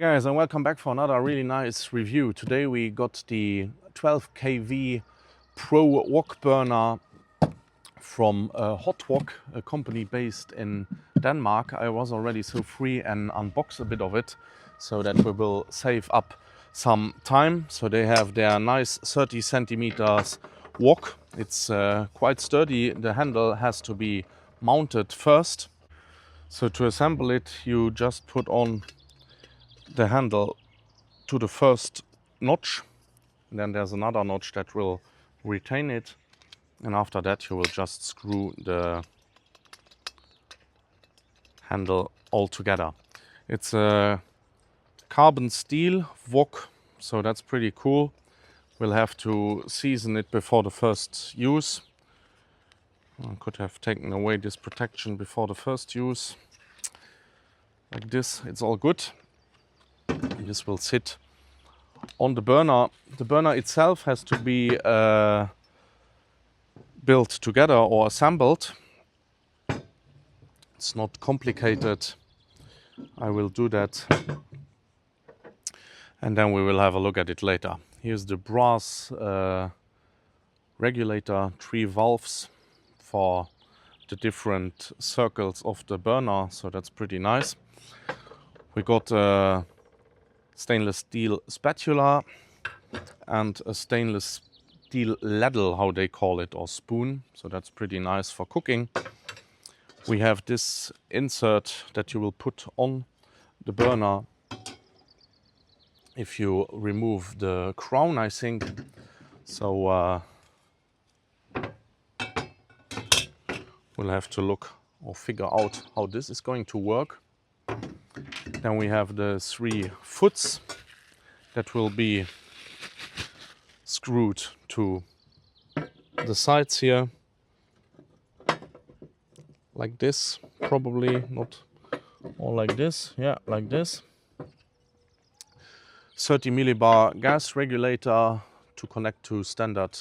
Guys, and welcome back for another really nice review. Today we got the 12 kV Pro Wok Burner from HOT WOK, a company based in Denmark. I was already so free and unboxed a bit of it so that we will save up some time. So they have their nice 30 centimeters wok. It's quite sturdy. The handle has to be mounted first. So to assemble it, you just put on the handle to the first notch, and then there's another notch that will retain it, and after that you will just screw the handle all together. It's a carbon steel wok, so that's pretty cool. We'll have to season it before the first use. I could have taken away this protection before the first use. Like this, it's all good. This will sit on the burner. The burner itself has to be built together or assembled. It's not complicated. I will do that, and then we will have a look at it later. Here's the brass regulator, 3 valves for the different circles of the burner, so that's pretty nice. We got a stainless steel spatula and a stainless steel ladle, how they call it, or spoon, so that's pretty nice for cooking. We have this insert that you will put on the burner if you remove the crown, I think. So we'll have to look or figure out how this is going to work. Then we have the 3 foots that will be screwed to the sides here, like this, probably not all like this, yeah, like this. 30 millibar gas regulator to connect to standard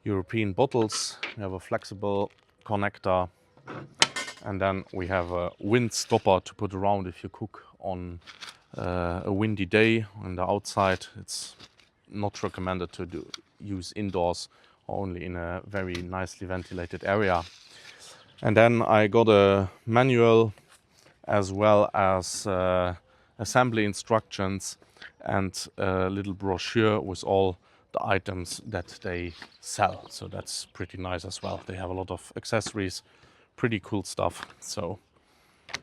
European bottles. We have a flexible connector, and then we have a wind stopper to put around if you cook on a windy day on the outside. It's not recommended to use indoors, or only in a very nicely ventilated area. And then I got a manual as well as assembly instructions and a little brochure with all the items that they sell. So that's pretty nice as well. They have a lot of accessories, pretty cool stuff. So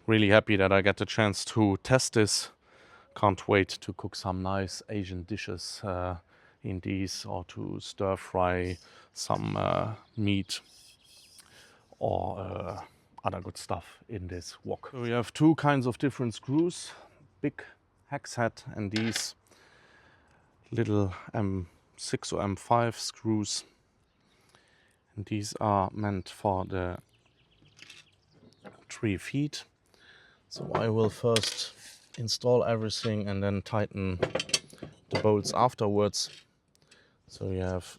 really happy that I get the chance to test this. Can't wait to cook some nice Asian dishes in these, or to stir fry some meat or other good stuff in this wok. So we have 2 kinds of different screws, big hex head and these little M6 or M5 screws. And these are meant for the 3 feet. So I will first install everything and then tighten the bolts afterwards. So you have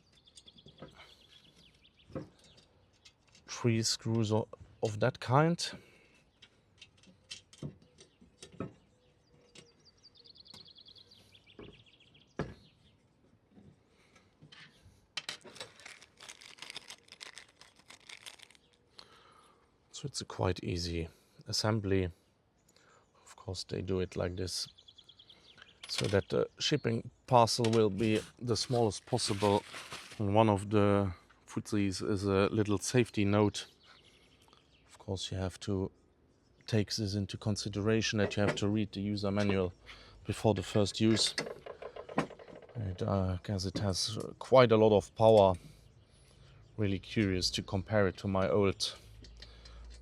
3 screws of that kind. So it's a quite easy assembly. Of course they do it like this so that the shipping parcel will be the smallest possible. And one of the footsies is a little safety note. Of course you have to take this into consideration, that you have to read the user manual before the first use. I guess it has quite a lot of power. Really curious to compare it to my old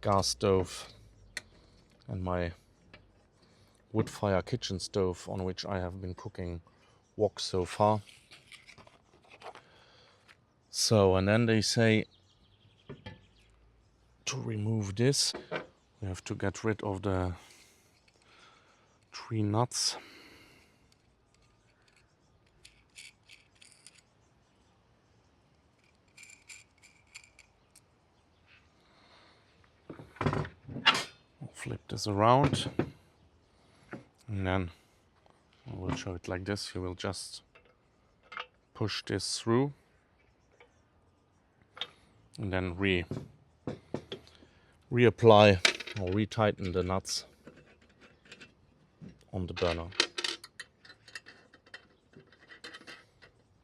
gas stove and my wood fire kitchen stove on which I have been cooking wok so far. So, and then they say to remove this, we have to get rid of the 3 nuts. Flip this around. And And then I will show it like this. You will just push this through and then reapply or retighten the nuts on the burner.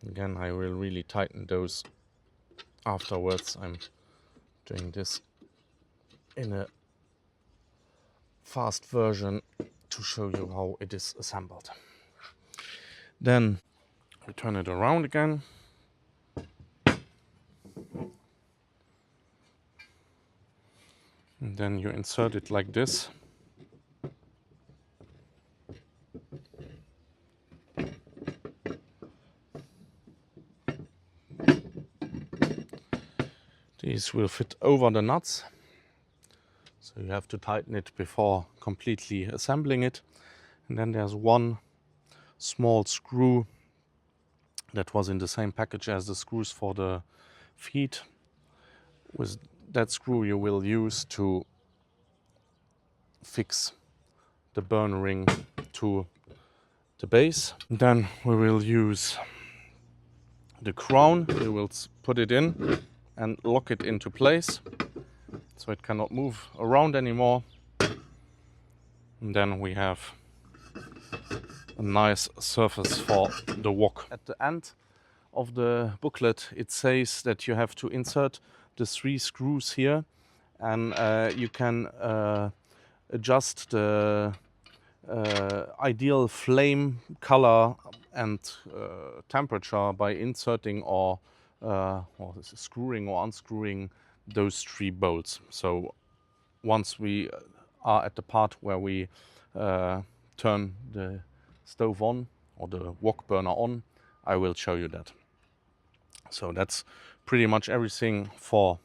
Again, I will really tighten those afterwards. I'm doing this in a fast version to show you how it is assembled. Then we turn it around again. And then you insert it like this. These will fit over the nuts. So you have to tighten it before completely assembling it. And then there's one small screw that was in the same package as the screws for the feet. With that screw you will use to fix the burner ring to the base. Then we will use the crown. You will put it in and lock it into place so it cannot move around anymore. And then we have a nice surface for the wok. At the end of the booklet it says that you have to insert the 3 screws here, and you can adjust the ideal flame color and temperature by inserting or screwing or unscrewing those 3 bolts. So once we are at the part where we turn the stove on or the wok burner on, I will show you that. So that's pretty much everything for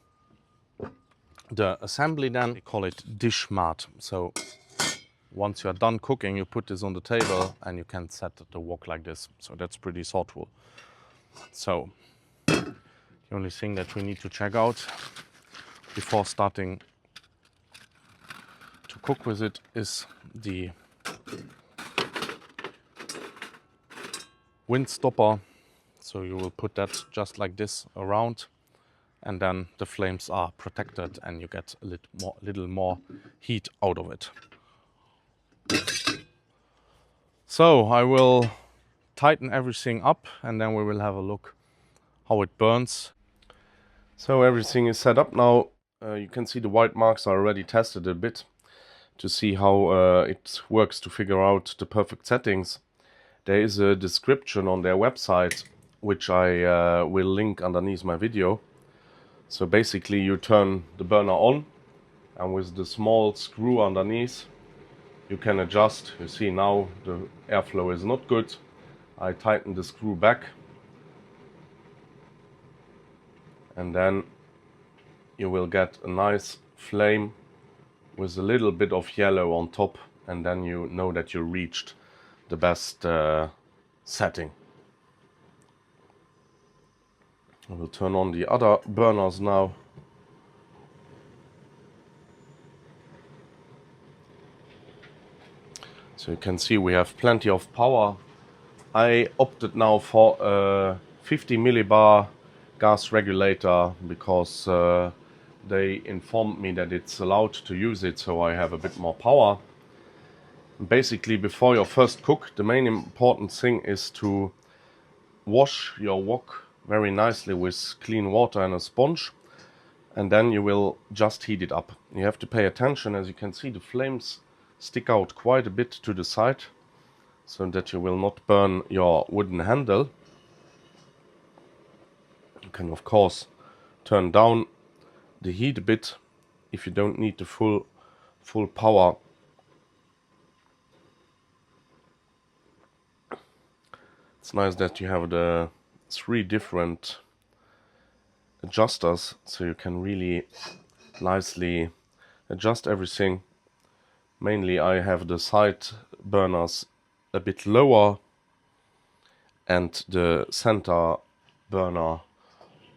the assembly. Then we call it dish mat. So once you are done cooking, you put this on the table and you can set the wok like this. So that's pretty thoughtful. So the only thing that we need to check out before starting to cook with it is the wind stopper. So you will put that just like this around, and then the flames are protected and you get a little more heat out of it. So I will tighten everything up and then we will have a look how it burns. So everything is set up now. You can see the white marks. I already tested a bit to see how it works, to figure out the perfect settings. There is a description on their website which I will link underneath my video. So basically you turn the burner on, and with the small screw underneath you can adjust. You see now the airflow is not good. I tighten the screw back, and then you will get a nice flame with a little bit of yellow on top, and then you know that you reached the best setting. I will turn on the other burners now. So you can see we have plenty of power. I opted now for a 50 millibar gas regulator because they informed me that it's allowed to use it, so I have a bit more power. Basically, before your first cook, the main important thing is to wash your wok very nicely with clean water and a sponge, and then you will just heat it up. You have to pay attention. As you can see, the flames stick out quite a bit to the side so that you will not burn your wooden handle. You can of course turn down the heat a bit if you don't need the full power. It's nice that you have the 3 different adjusters, so you can really nicely adjust everything. Mainly I have the side burners a bit lower and the center burner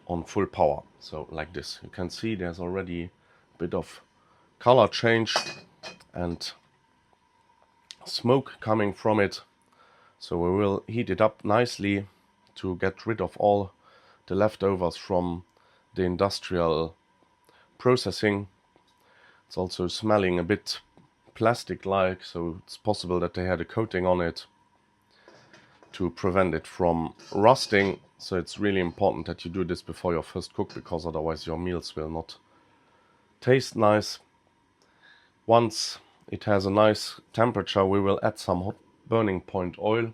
on full power. So like this, you can see there's already a bit of color change, and smoke coming from it. So we will heat it up nicely to get rid of all the leftovers from the industrial processing. It's also smelling a bit plastic-like, so it's possible that they had a coating on it to prevent it from rusting. So it's really important that you do this before your first cook, because otherwise your meals will not taste nice. Once it has a nice temperature, we will add some hot burning point oil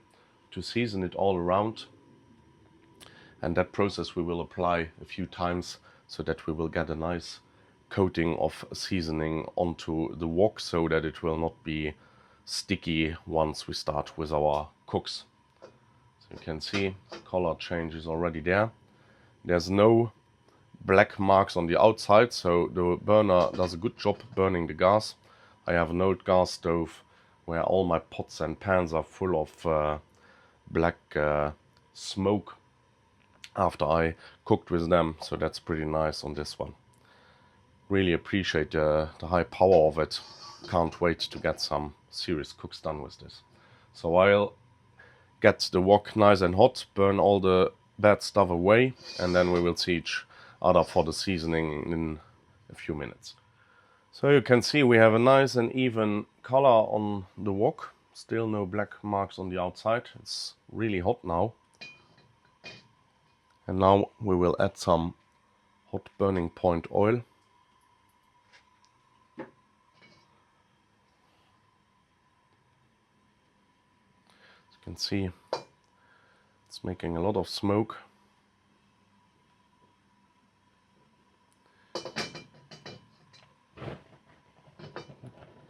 to season it all around. And that process we will apply a few times so that we will get a nice coating of seasoning onto the wok, so that it will not be sticky once we start with our cooks. So you can see the color change is already there. There's no black marks on the outside, so the burner does a good job burning the gas. I have an old gas stove where all my pots and pans are full of black smoke after I cooked with them, so that's pretty nice on this one. Really appreciate the high power of it. Can't wait to get some serious cooks done with this. So I'll get the wok nice and hot, burn all the bad stuff away, and then we will see each other for the seasoning in a few minutes. So you can see we have a nice and even color on the wok. Still no black marks on the outside. It's really hot now. And now we will add some hot burning point oil. As you can see, it's making a lot of smoke.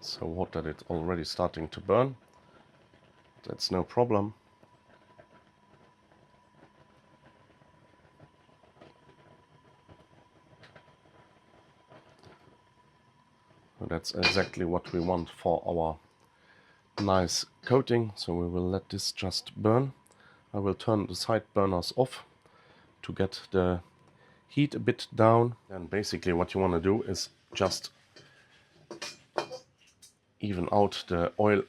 So hot that it's already starting to burn. That's no problem. So that's exactly what we want for our nice coating. So we will let this just burn. I will turn the side burners off to get the heat a bit down. And basically what you want to do is just even out the oil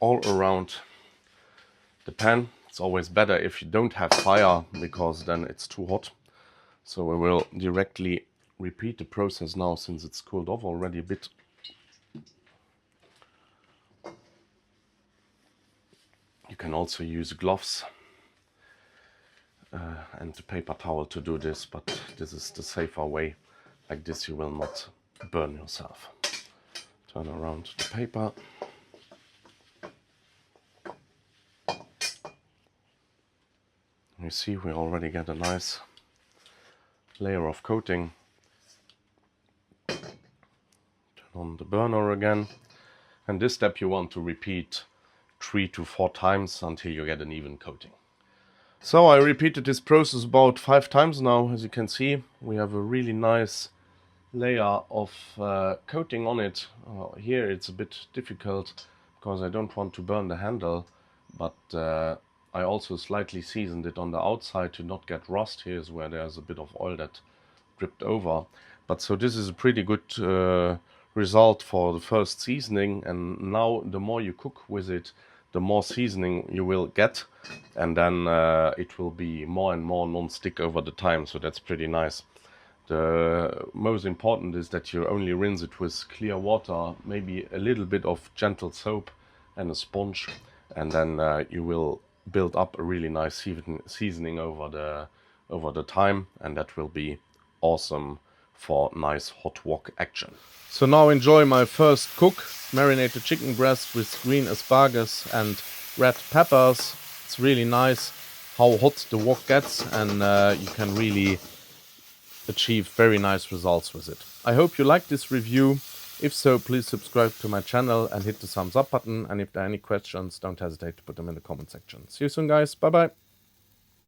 all around the pan. It's always better if you don't have fire, because then it's too hot. So we will directly repeat the process now, since it's cooled off already a bit. You can also use gloves and the paper towel to do this, but this is the safer way. Like this you will not burn yourself. Turn around the paper. You see we already get a nice layer of coating. Turn on the burner again. And this step you want to repeat 3 to 4 times until you get an even coating. So I repeated this process about 5 times now. As you can see, we have a really nice layer of coating on it. Here it's a bit difficult because I don't want to burn the handle, but I also slightly seasoned it on the outside to not get rust. Here's where there's a bit of oil that dripped over. But so this is a pretty good result for the first seasoning, and now the more you cook with it, the more seasoning you will get, and then it will be more and more non-stick over the time, so that's pretty nice. The most important is that you only rinse it with clear water, maybe a little bit of gentle soap and a sponge, and then you will build up a really nice seasoning over the time, and that will be awesome for nice hot wok action. So now enjoy my first cook, marinated chicken breast with green asparagus and red peppers. It's really nice how hot the wok gets, and you can really achieve very nice results with it. I hope you liked this review. If so, please subscribe to my channel and hit the thumbs up button. And if there are any questions, don't hesitate to put them in the comment section. See you soon, guys. Bye bye.